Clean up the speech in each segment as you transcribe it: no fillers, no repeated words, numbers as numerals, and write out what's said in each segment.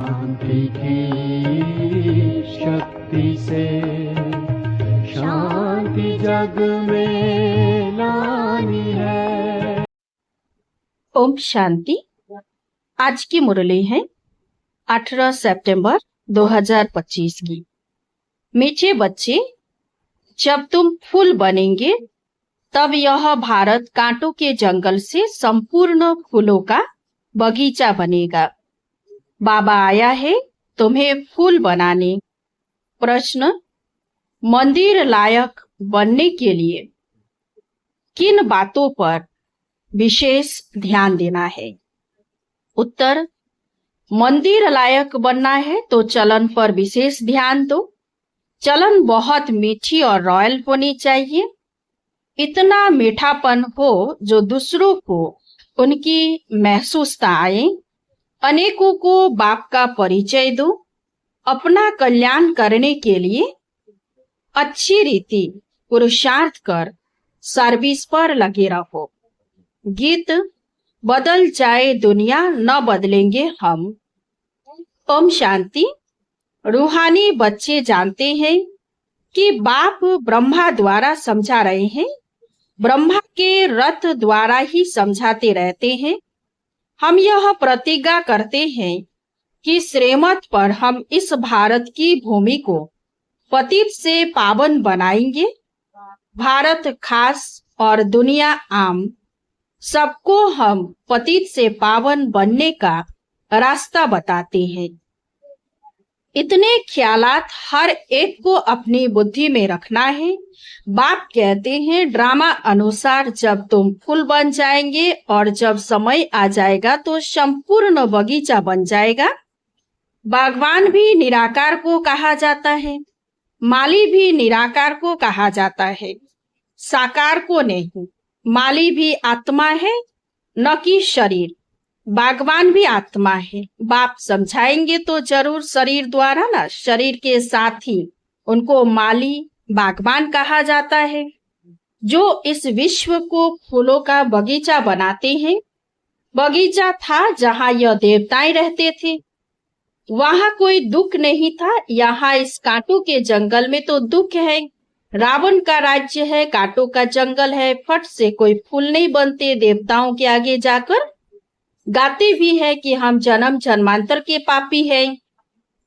शांति की शक्ति से शांति जग में लानी है। ओम शांति। आज की मुरली है 18 सितंबर 2025 की। मीठे बच्चे, जब तुम फूल बनेंगे तब यह भारत कांटों के जंगल से संपूर्ण फूलों का बगीचा बनेगा। बाबा आया है तुम्हें फूल बनाने। प्रश्न, मंदिर लायक बनने के लिए किन बातों पर विशेष ध्यान देना है? उत्तर, मंदिर लायक बनना है तो चलन पर विशेष ध्यान दो। चलन बहुत मीठी और रॉयल होनी चाहिए। इतना मीठापन हो जो दूसरों को उनकी महसूसता आए। अनेकों को बाप का परिचय दो। अपना कल्याण करने के लिए अच्छी रीति पुरुषार्थ कर सर्विस पर लगे रहो। गीत, बदल जाए दुनिया न बदलेंगे हम। ओम शांति। रूहानी बच्चे जानते हैं कि बाप ब्रह्मा द्वारा समझा रहे हैं। ब्रह्मा के रथ द्वारा ही समझाते रहते हैं। हम यह प्रतिज्ञा करते हैं कि श्रीमत पर हम इस भारत की भूमि को पतित से पावन बनाएंगे। भारत खास और दुनिया आम, सबको हम पतित से पावन बनने का रास्ता बताते हैं। इतने ख्यालात हर एक को अपनी बुद्धि में रखना है। बाप कहते हैं ड्रामा अनुसार जब तुम फूल बन जाएंगे और जब समय आ जाएगा तो संपूर्ण बगीचा बन जाएगा। बागवान भी निराकार को कहा जाता है, माली भी निराकार को कहा जाता है, साकार को नहीं। माली भी आत्मा है, न कि शरीर। बागवान भी आत्मा है। बाप समझाएंगे तो जरूर शरीर द्वारा ना, शरीर के साथ ही उनको माली बागवान कहा जाता है। जो इस विश्व को फूलों का बगीचा बनाते हैं। बगीचा था जहाँ यह देवताएं रहते थे, वहां कोई दुख नहीं था। यहाँ इस कांटों के जंगल में तो दुख है। रावण का राज्य है, कांटों का जंगल है, फट से कोई फूल नहीं बनते। देवताओं के आगे जाकर गाते भी है कि हम जन्म जन्मांतर के पापी हैं,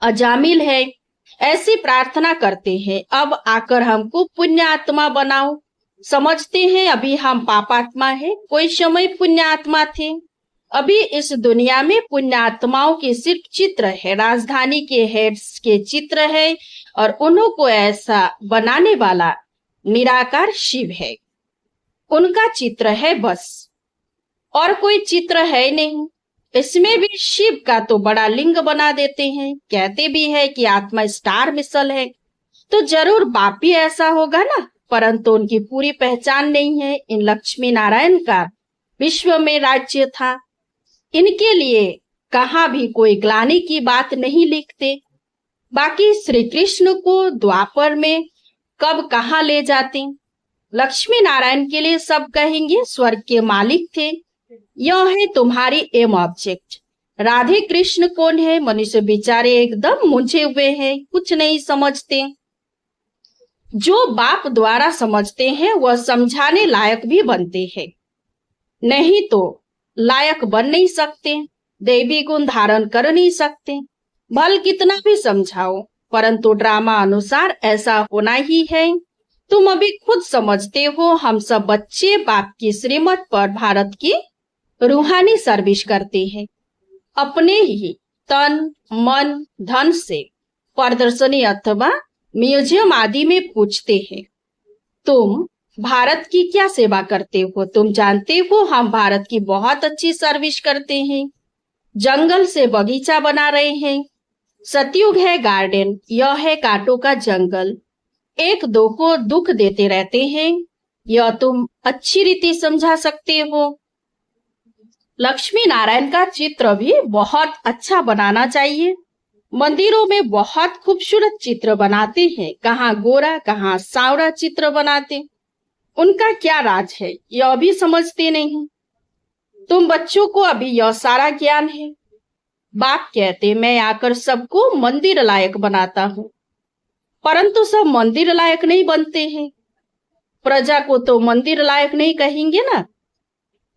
अजामिल है, ऐसी प्रार्थना करते हैं। अब आकर हमको पुण्य आत्मा बनाओ। समझते हैं अभी हम पापात्मा है, कोई समय पुण्य आत्मा थे। अभी इस दुनिया में पुण्य आत्माओं के सिर्फ चित्र है, राजधानी के हेड्स के चित्र है, और उन्हों को ऐसा बनाने वाला निराकार शिव है। उनका चित्र है बस, और कोई चित्र है नहीं। इसमें भी शिव का तो बड़ा लिंग बना देते हैं। कहते भी है कि आत्मा स्टार मिसल है, तो जरूर बाप भी ऐसा होगा ना, परंतु उनकी पूरी पहचान नहीं है। इन लक्ष्मी नारायण का विश्व में राज्य था। इनके लिए कहाँ भी कोई ग्लानि की बात नहीं लिखते। बाकी श्री कृष्ण को द्वापर में कब कहाँ ले जाते। लक्ष्मी नारायण के लिए सब कहेंगे स्वर्ग के मालिक थे। यह है तुम्हारी एम ऑब्जेक्ट। राधे कृष्ण कौन है? मनुष्य बेचारे एकदम मुंझे हुए हैं, कुछ नहीं समझते। जो बाप द्वारा समझते हैं वह समझाने लायक भी बनते हैं, नहीं तो लायक बन नहीं सकते। दैवी गुण धारण कर नहीं सकते। भल कितना भी समझाओ, परंतु ड्रामा अनुसार ऐसा होना ही है। तुम अभी खुद समझते हो। हम सब बच्चे बाप की श्रीमत पर भारत की रूहानी सर्विस करते हैं। अपने ही तन मन धन से प्रदर्शनी अथवा म्यूजियम आदि में पूछते हैं तुम भारत की क्या सेवा करते हो? तुम जानते हो हम भारत की बहुत अच्छी सर्विस करते हैं। जंगल से बगीचा बना रहे हैं। सतयुग है गार्डन, यह है कांटों का जंगल। एक दो को दुख देते रहते हैं, यह तुम अच्छी रीति समझा सकते हो। लक्ष्मी नारायण का चित्र भी बहुत अच्छा बनाना चाहिए। मंदिरों में बहुत खूबसूरत चित्र बनाते हैं, कहाँ गोरा कहाँ सांवरा चित्र बनाते। उनका क्या राज है यह भी समझते नहीं। तुम बच्चों को अभी यह सारा ज्ञान है। बाप कहते मैं आकर सबको मंदिर लायक बनाता हूँ, परंतु सब मंदिर लायक नहीं बनते हैं। प्रजा को तो मंदिर लायक नहीं कहेंगे ना।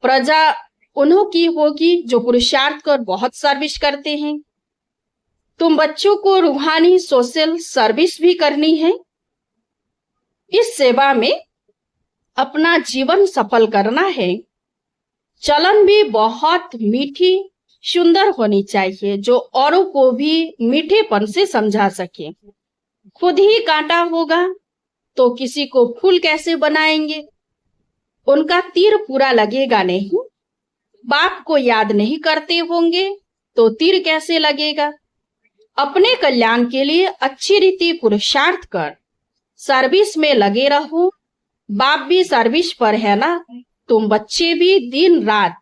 प्रजा उन्हों की होगी जो पुरुषार्थ कर बहुत सर्विस करते हैं। तुम बच्चों को रूहानी सोशल सर्विस भी करनी है। इस सेवा में अपना जीवन सफल करना है। चलन भी बहुत मीठी सुंदर होनी चाहिए, जो औरों को भी मीठेपन से समझा सके। खुद ही कांटा होगा तो किसी को फूल कैसे बनाएंगे? उनका तीर पूरा लगेगा नहीं। बाप को याद नहीं करते होंगे तो तीर कैसे लगेगा? अपने कल्याण के लिए अच्छी रीति पुरुषार्थ कर सर्विस में लगे रहो। बाप भी सर्विस पर है ना, तुम बच्चे भी दिन रात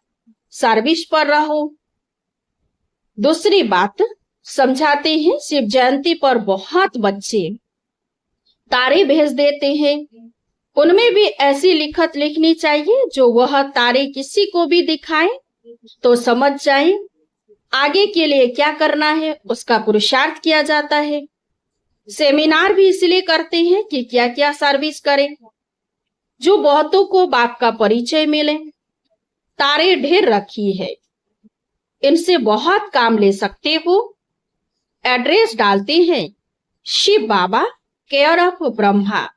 सर्विस पर रहो। दूसरी बात समझाते हैं, शिव जयंती पर बहुत बच्चे तारे भेज देते हैं। उनमें भी ऐसी लिखत लिखनी चाहिए जो वह तारे किसी को भी दिखाए तो समझ जाए आगे के लिए क्या करना है, उसका पुरुषार्थ किया जाता है। सेमिनार भी इसलिए करते हैं कि क्या क्या सर्विस करें, जो बहुतों को बाप का परिचय मिले। तारे ढेर रखी है, इनसे बहुत काम ले सकते हो। एड्रेस डालते हैं, शिव बाबा केयर ऑफ ब्रह्मा।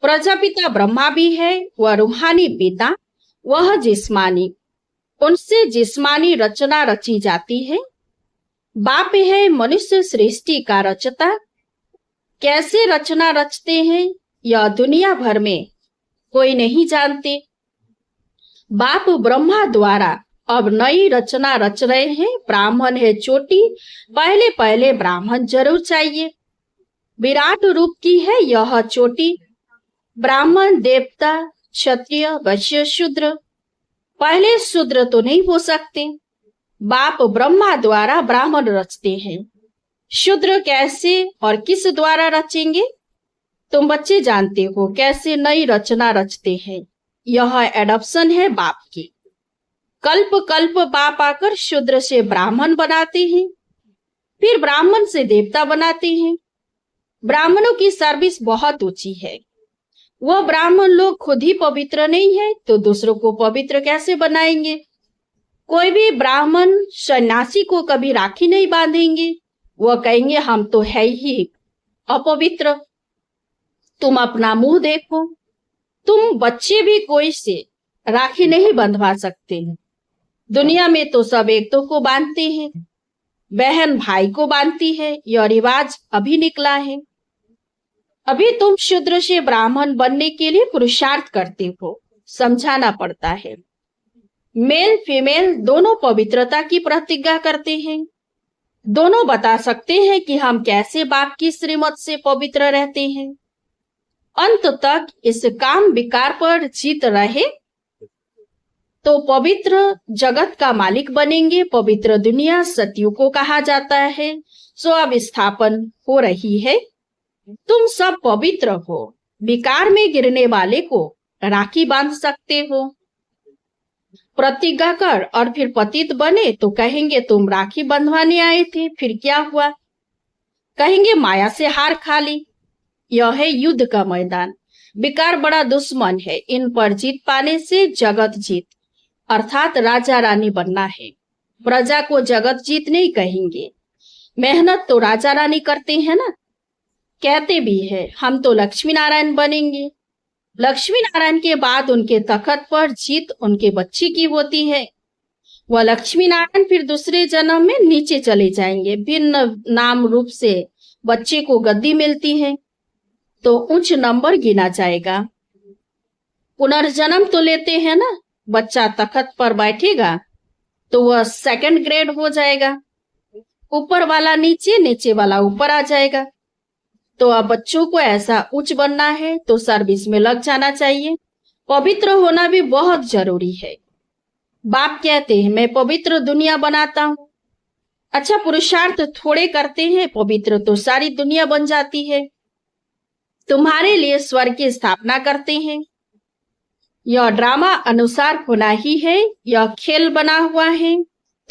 प्रजापिता ब्रह्मा भी है, वह रूहानी पिता, वह जिस्मानी। उनसे जिस्मानी रचना रची जाती है। बाप है मनुष्य सृष्टि का रचता। कैसे रचना रचते हैं यह दुनिया भर में कोई नहीं जानते। बाप ब्रह्मा द्वारा अब नई रचना रच रहे हैं। ब्राह्मण है चोटी, पहले पहले ब्राह्मण जरूर चाहिए। विराट रूप की है यह चोटी। ब्राह्मण, देवता, क्षत्रिय, वैश्य, शूद्र। पहले शूद्र तो नहीं हो सकते। बाप ब्रह्मा द्वारा ब्राह्मण रचते हैं। शूद्र कैसे और किस द्वारा रचेंगे? तुम बच्चे जानते हो कैसे नई रचना रचते हैं। यह एडॉप्शन है बाप की। कल्प कल्प बाप आकर शूद्र से ब्राह्मण बनाते हैं, फिर ब्राह्मण से देवता बनाते हैं। ब्राह्मणों की सर्विस बहुत ऊंची है। वह ब्राह्मण लोग खुद ही पवित्र नहीं है तो दूसरों को पवित्र कैसे बनाएंगे? कोई भी ब्राह्मण सन्यासी को कभी राखी नहीं बांधेंगे। वह कहेंगे हम तो है ही अपवित्र। तुम अपना मुंह देखो। तुम बच्चे भी कोई से राखी नहीं बंधवा सकते हैं। दुनिया में तो सब एक दो को बांधते हैं, बहन भाई को बांधती है। यह रिवाज अभी निकला है। अभी तुम शूद्र से ब्राह्मण बनने के लिए पुरुषार्थ करते हो, समझाना पड़ता है। मेल फीमेल दोनों पवित्रता की प्रतिज्ञा करते हैं। दोनों बता सकते हैं कि हम कैसे बाप की श्रीमत से पवित्र रहते हैं। अंत तक इस काम विकार पर जीत रहे तो पवित्र जगत का मालिक बनेंगे। पवित्र दुनिया सतयुग को कहा जाता है, सो अब स्थापन हो रही है। तुम सब पवित्र हो। विकार में गिरने वाले को राखी बांध सकते हो। प्रतिज्ञा कर और फिर पतित बने तो कहेंगे तुम राखी बंधवाने आए थे, फिर क्या हुआ? कहेंगे माया से हार खा ली। यह है युद्ध का मैदान। विकार बड़ा दुश्मन है। इन पर जीत पाने से जगत जीत अर्थात राजा रानी बनना है। प्रजा को जगत जीत नहीं कहेंगे। मेहनत तो राजा रानी करते हैं ना, कहते भी है हम तो लक्ष्मी नारायण बनेंगे। लक्ष्मी नारायण के बाद उनके तखत पर जीत उनके बच्चे की होती है। वह लक्ष्मी नारायण फिर दूसरे जन्म में नीचे चले जाएंगे। भिन्न नाम रूप से बच्चे को गद्दी मिलती है तो उच्च नंबर गिना जाएगा। पुनर्जन्म तो लेते हैं ना, बच्चा तखत पर बैठेगा तो वह सेकंड ग्रेड हो जाएगा। ऊपर वाला नीचे, नीचे वाला ऊपर आ जाएगा। तो अब बच्चों को ऐसा उच्च बनना है तो सर्विस में लग जाना चाहिए। पवित्र होना भी बहुत जरूरी है। बाप कहते हैं मैं पवित्र दुनिया बनाता हूँ। अच्छा, पुरुषार्थ थोड़े करते हैं, पवित्र तो सारी दुनिया बन जाती है। तुम्हारे लिए स्वर्ग की स्थापना करते हैं। यह ड्रामा अनुसार होना ही है। यह खेल बना हुआ है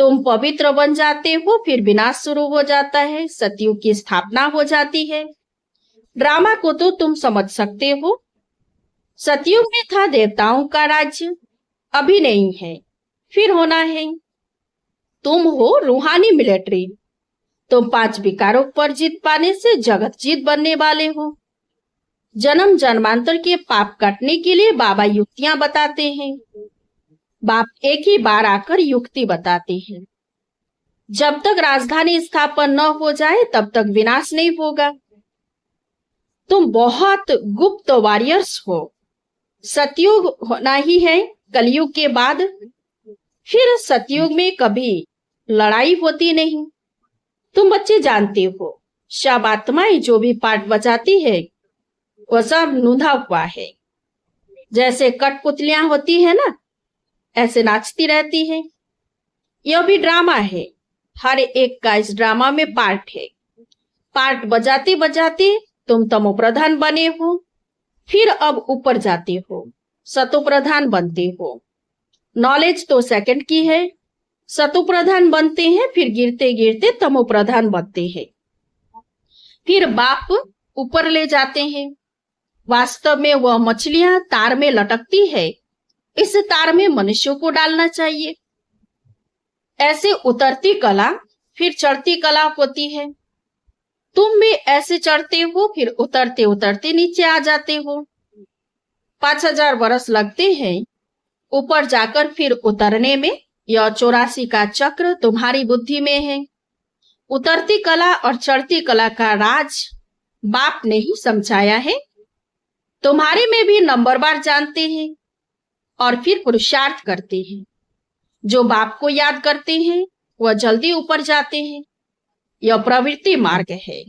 तुम पवित्र बन जाते हो, फिर विनाश शुरू हो जाता है, सतयुग की स्थापना हो जाती है। ड्रामा को तो तुम समझ सकते हो। सतयुग में था देवताओं का राज्य, अभी नहीं है, फिर होना है। तुम हो रूहानी मिलिट्री। तुम 5 विकारों पर जीत पाने से जगत जीत बनने वाले हो। जन्म जन्मांतर के पाप काटने के लिए बाबा युक्तियां बताते हैं। बाप एक ही बार आकर युक्ति बताते हैं। जब तक राजधानी स्थापन न हो जाए तब तक विनाश नहीं होगा। तुम बहुत गुप्त वॉरियर्स हो। सतयुग होना ही है कलयुग के बाद। फिर सतयुग में कभी लड़ाई होती नहीं। तुम बच्चे जानते हो, सब आत्माएं जो भी पाठ बजाती है वह सब नूंधा हुआ है। जैसे कठपुतलियां होती है ना, ऐसे नाचती रहती है। यह भी ड्रामा है। हर एक का इस ड्रामा में पार्ट है। पार्ट बजाते बजाते तुम तमो प्रधान बने हो, फिर अब ऊपर जाते हो, सतो प्रधान बनते हो। नॉलेज तो सेकंड की है। सतो प्रधान बनते हैं, फिर गिरते गिरते तमो प्रधान बनते हैं। फिर बाप ऊपर ले जाते हैं। वास्तव में वह मछलियां तार में लटकती है, इस तार में मनुष्यों को डालना चाहिए। ऐसे उतरती कला फिर चढ़ती कला होती है। तुम भी ऐसे चढ़ते हो, फिर उतरते उतरते नीचे आ जाते हो। 5000 वर्ष लगते हैं ऊपर जाकर फिर उतरने में। यह 84 का चक्र तुम्हारी बुद्धि में है। उतरती कला और चढ़ती कला का राज बाप ने ही समझाया है। तुम्हारे में भी नंबरवार जानते हैं और फिर पुरुषार्थ करते हैं। जो बाप को याद करते हैं वह जल्दी ऊपर जाते हैं। यह प्रवृत्ति मार्ग है।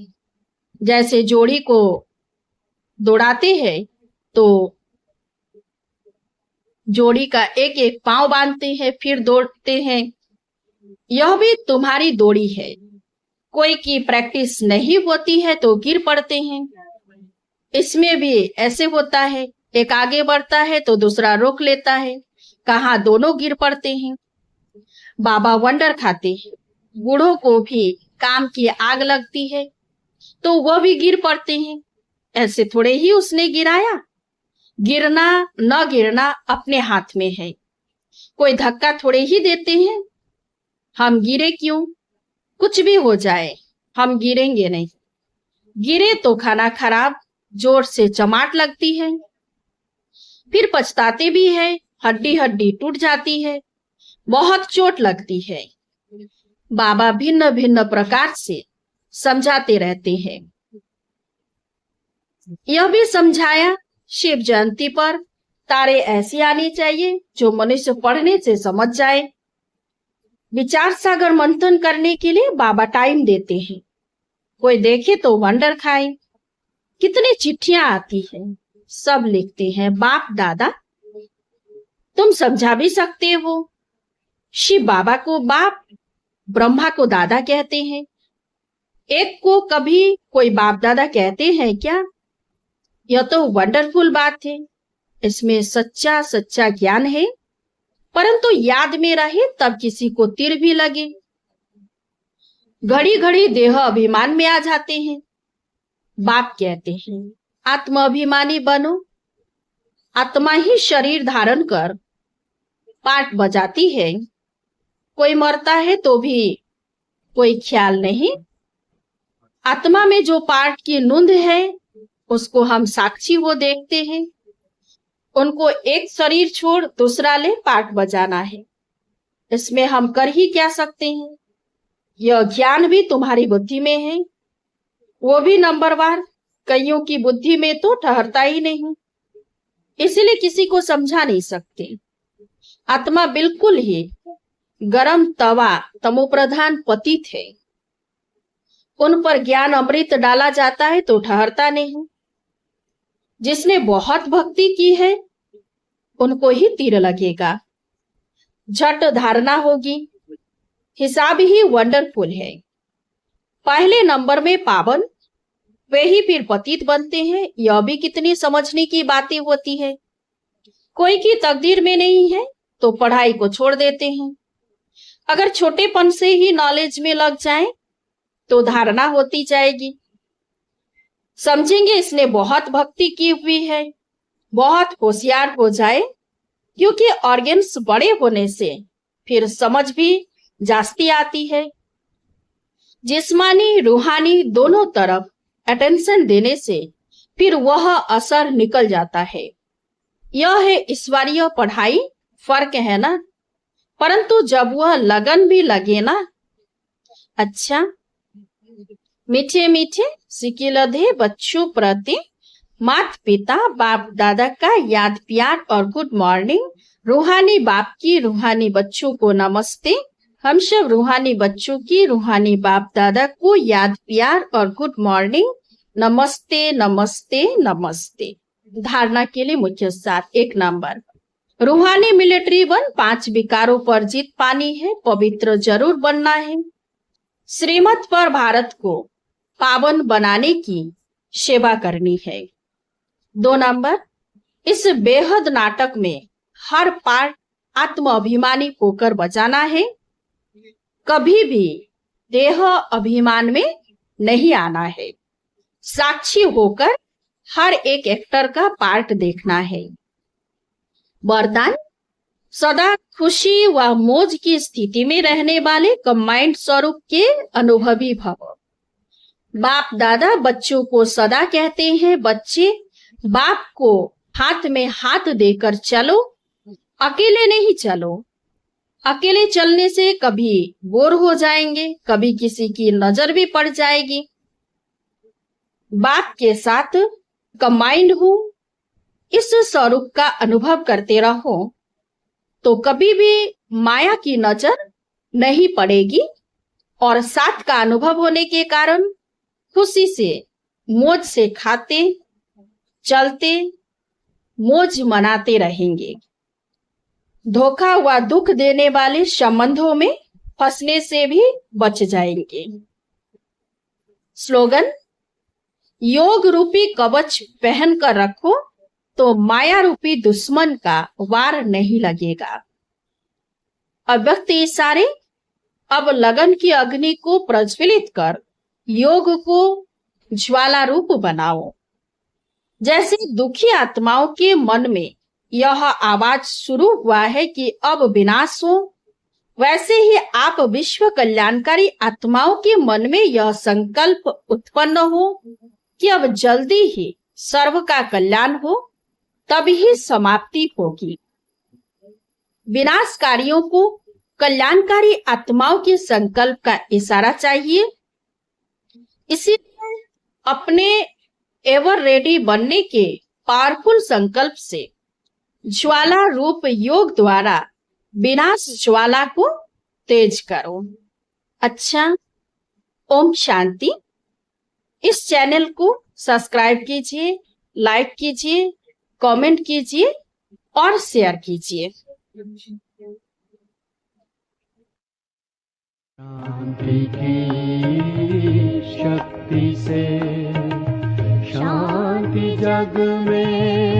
जैसे जोड़ी को दौड़ाते हैं तो जोड़ी का एक एक पांव बांधते हैं, फिर दौड़ते हैं। यह भी तुम्हारी दौड़ी है। कोई की प्रैक्टिस नहीं होती है तो गिर पड़ते हैं। इसमें भी ऐसे होता है, एक आगे बढ़ता है तो दूसरा रोक लेता है, कहाँ दोनों गिर पड़ते हैं। बाबा वंडर खाते हैं। बूढ़ों को भी काम की आग लगती है तो वह भी गिर पड़ते हैं। ऐसे थोड़े ही उसने गिराया। गिरना न गिरना अपने हाथ में है। कोई धक्का थोड़े ही देते हैं। हम गिरे क्यों? कुछ भी हो जाए हम गिरेंगे नहीं। गिरे तो खाना खराब, जोर से चमाट लगती है, फिर पछताते भी है। हड्डी हड्डी टूट जाती है, बहुत चोट लगती है। बाबा भिन्न भिन्न प्रकार से समझाते रहते हैं। यह भी समझाया शिव जयंती पर तारे ऐसी आनी चाहिए जो मनुष्य पढ़ने से समझ जाए। विचार सागर मंथन करने के लिए बाबा टाइम देते हैं। कोई देखे तो वंडर खाए। कितनी चिट्ठियां आती हैं, सब लिखते हैं बाप दादा। तुम समझा भी सकते हो। शिव बाबा को बाप, ब्रह्मा को दादा कहते हैं। एक को कभी कोई बाप दादा कहते हैं क्या? यह तो वंडरफुल बात है। इसमें सच्चा सच्चा ज्ञान है, परंतु याद में रहे तब किसी को तीर भी लगे। घड़ी घड़ी देह अभिमान में आ जाते हैं। बाप कहते हैं आत्म अभिमानी बनो। आत्मा ही शरीर धारण कर पाठ बजाती है। कोई मरता है तो भी कोई ख्याल नहीं। आत्मा में जो पाठ की नूंद है उसको हम साक्षी वो देखते हैं। उनको एक शरीर छोड़ दूसरा ले पाठ बजाना है। इसमें हम कर ही क्या सकते हैं? यह ज्ञान भी तुम्हारी बुद्धि में है, वो भी नंबरवार। कईयों की बुद्धि में तो ठहरता ही नहीं, इसलिए किसी को समझा नहीं सकते। आत्मा बिल्कुल ही गरम तवा तमोप्रधान पतित है। उन पर ज्ञान अमृत डाला जाता है तो ठहरता नहीं। जिसने बहुत भक्ति की है उनको ही तीर लगेगा, झट धारणा होगी। हिसाब ही वंडरफुल है। पहले नंबर में पावन, वे ही फिर पतित बनते हैं। यह भी कितनी समझने की बातें होती है। कोई की तकदीर में नहीं है तो पढ़ाई को छोड़ देते हैं। अगर छोटेपन से ही नॉलेज में लग जाए तो धारणा होती जाएगी। समझेंगे इसने बहुत भक्ति की हुई है, बहुत होशियार हो जाए, क्योंकि ऑर्गन्स बड़े होने से फिर समझ भी जास्ती आती है। जिस्मानी रूहानी दोनों तरफ अटेंशन देने से फिर वह असर निकल जाता है। यह है ईश्वरीय पढ़ाई, फर्क है ना। परंतु जब वह लगन भी लगे ना। अच्छा, मीठे मीठे सिकिलधे बच्चों प्रति माता पिता बाप दादा का याद प्यार और गुड मॉर्निंग। रूहानी बाप की रूहानी बच्चों को नमस्ते। हम सब रूहानी बच्चों की रूहानी बाप दादा को याद प्यार और गुड मॉर्निंग। नमस्ते नमस्ते नमस्ते। धारणा के लिए मुख्य सार। 1 नंबर, रूहानी मिलिट्री 1 5 विकारों पर जीत पानी है, पवित्र जरूर बनना है, श्रीमत पर भारत को पावन बनाने की सेवा करनी है। 2 नंबर, इस बेहद नाटक में हर पार्ट आत्म अभिमानी होकर बजाना है, कभी भी देह अभिमान में नहीं आना है, साक्षी होकर हर एक एक्टर का पार्ट देखना है। वरदान, सदा खुशी व मौज की स्थिति में रहने वाले कंबाइंड स्वरूप के अनुभवी भव। बाप दादा बच्चों को सदा कहते हैं, बच्चे बाप को हाथ में हाथ देकर चलो, अकेले नहीं चलो। अकेले चलने से कभी बोर हो जाएंगे, कभी किसी की नजर भी पड़ जाएगी। बाप के साथ कंबाइंड हो, इस स्वरूप का अनुभव करते रहो तो कभी भी माया की नजर नहीं पड़ेगी और साथ का अनुभव होने के कारण खुशी से मौज से खाते चलते मौज मनाते रहेंगे। धोखा व दुख देने वाले संबंधों में फंसने से भी बच जाएंगे। स्लोगन, योग रूपी कवच पहन कर रखो तो माया रूपी दुश्मन का वार नहीं लगेगा। अव्यक्त इशारे, अब लगन की अग्नि को प्रज्वलित कर योग को ज्वाला रूप बनाओ। जैसे दुखी आत्माओं के मन में यह आवाज शुरू हुआ है कि अब विनाश हो, वैसे ही आप विश्व कल्याणकारी आत्माओं के मन में यह संकल्प उत्पन्न हो कि अब जल्दी ही सर्व का कल्याण हो, तभी ही समाप्ति होगी। विनाशकारियों को कल्याणकारी आत्माओं के संकल्प का इशारा चाहिए। इसीलिए अपने एवर रेडी बनने के पावरफुल संकल्प से ज्वाला रूप योग द्वारा विनाश ज्वाला को तेज करो। अच्छा, ओम शांति। इस चैनल को सब्सक्राइब कीजिए, लाइक कीजिए, कमेंट कीजिए और शेयर कीजिए। शांति की शक्ति से शांति जग में